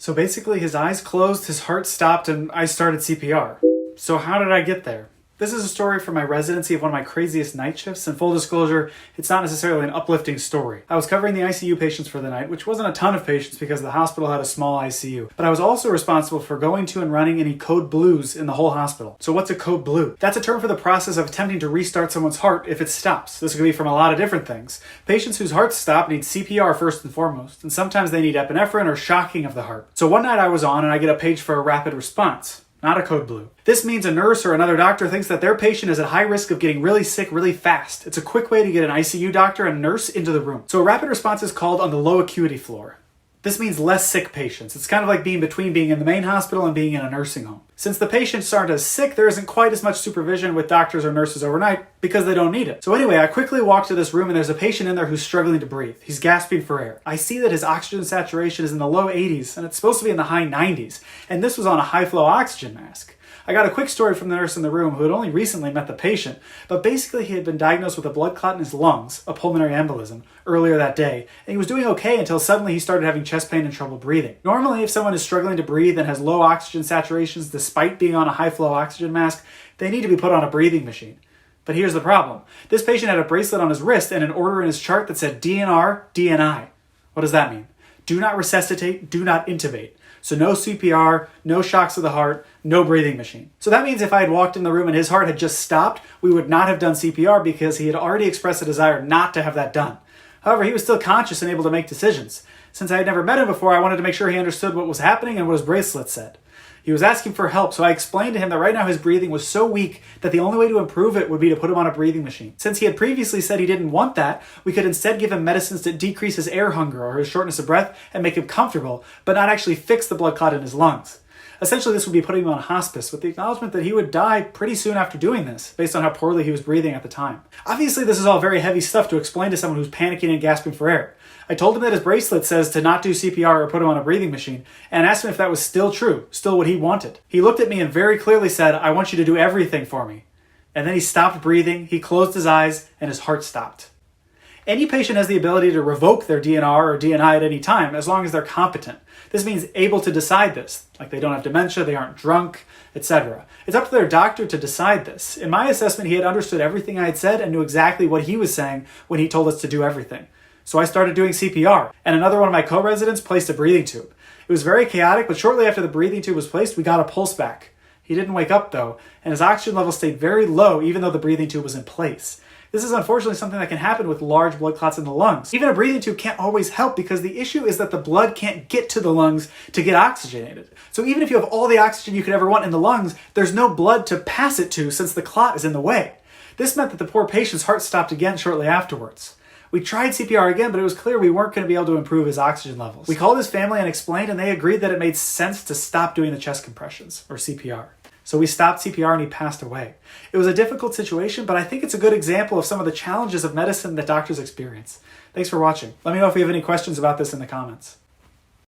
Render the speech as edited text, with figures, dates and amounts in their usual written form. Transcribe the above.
So basically his eyes closed, his heart stopped, and I started CPR. So how did I get there? This is a story from my residency of one of my craziest night shifts, and full disclosure, it's not necessarily an uplifting story. I was covering the ICU patients for the night, which wasn't a ton of patients because the hospital had a small ICU, but I was also responsible for going to and running any code blues in the whole hospital. So what's a code blue? That's a term for the process of attempting to restart someone's heart if it stops. This could be from a lot of different things. Patients whose hearts stop need CPR first and foremost, and sometimes they need epinephrine or shocking of the heart. So one night I was on and I get a page for a rapid response. Not a code blue. This means a nurse or another doctor thinks that their patient is at high risk of getting really sick really fast. It's a quick way to get an ICU doctor and nurse into the room. So a rapid response is called on the low acuity floor. This means less sick patients. It's kind of like being between being in the main hospital and being in a nursing home. Since the patients aren't as sick, there isn't quite as much supervision with doctors or nurses overnight because they don't need it. So anyway, I quickly walk to this room and there's a patient in there who's struggling to breathe. He's gasping for air. I see that his oxygen saturation is in the low 80s and it's supposed to be in the high 90s. And this was on a high flow oxygen mask. I got a quick story from the nurse in the room who had only recently met the patient, but basically he had been diagnosed with a blood clot in his lungs, a pulmonary embolism, earlier that day, and he was doing okay until suddenly he started having chest pain and trouble breathing. Normally, if someone is struggling to breathe and has low oxygen saturations despite being on a high flow oxygen mask, they need to be put on a breathing machine. But here's the problem. This patient had a bracelet on his wrist and an order in his chart that said DNR, DNI. What does that mean? Do not resuscitate, do not intubate. So no CPR, no shocks to the heart, no breathing machine. So that means if I had walked in the room and his heart had just stopped, we would not have done CPR because he had already expressed a desire not to have that done. However, he was still conscious and able to make decisions. Since I had never met him before, I wanted to make sure he understood what was happening and what his bracelet said. He was asking for help, so I explained to him that right now his breathing was so weak that the only way to improve it would be to put him on a breathing machine. Since he had previously said he didn't want that, we could instead give him medicines to decrease his air hunger or his shortness of breath and make him comfortable, but not actually fix the blood clot in his lungs. Essentially, this would be putting him on hospice with the acknowledgement that he would die pretty soon after doing this, based on how poorly he was breathing at the time. Obviously, this is all very heavy stuff to explain to someone who's panicking and gasping for air. I told him that his bracelet says to not do CPR or put him on a breathing machine, and asked him if that was still true, still what he wanted. He looked at me and very clearly said, "I want you to do everything for me." And then he stopped breathing, he closed his eyes, and his heart stopped. Any patient has the ability to revoke their DNR or DNI at any time, as long as they're competent. This means able to decide this, like they don't have dementia, they aren't drunk, etc. It's up to their doctor to decide this. In my assessment, he had understood everything I had said and knew exactly what he was saying when he told us to do everything. So I started doing CPR, and another one of my co-residents placed a breathing tube. It was very chaotic, but shortly after the breathing tube was placed, we got a pulse back. He didn't wake up though, and his oxygen level stayed very low even though the breathing tube was in place. This is unfortunately something that can happen with large blood clots in the lungs. Even a breathing tube can't always help because the issue is that the blood can't get to the lungs to get oxygenated. So even if you have all the oxygen you could ever want in the lungs, there's no blood to pass it to since the clot is in the way. This meant that the poor patient's heart stopped again shortly afterwards. We tried CPR again, but it was clear we weren't going to be able to improve his oxygen levels. We called his family and explained, and they agreed that it made sense to stop doing the chest compressions, or CPR. So we stopped CPR and he passed away. It was a difficult situation, but I think it's a good example of some of the challenges of medicine that doctors experience. Thanks for watching. Let me know if you have any questions about this in the comments.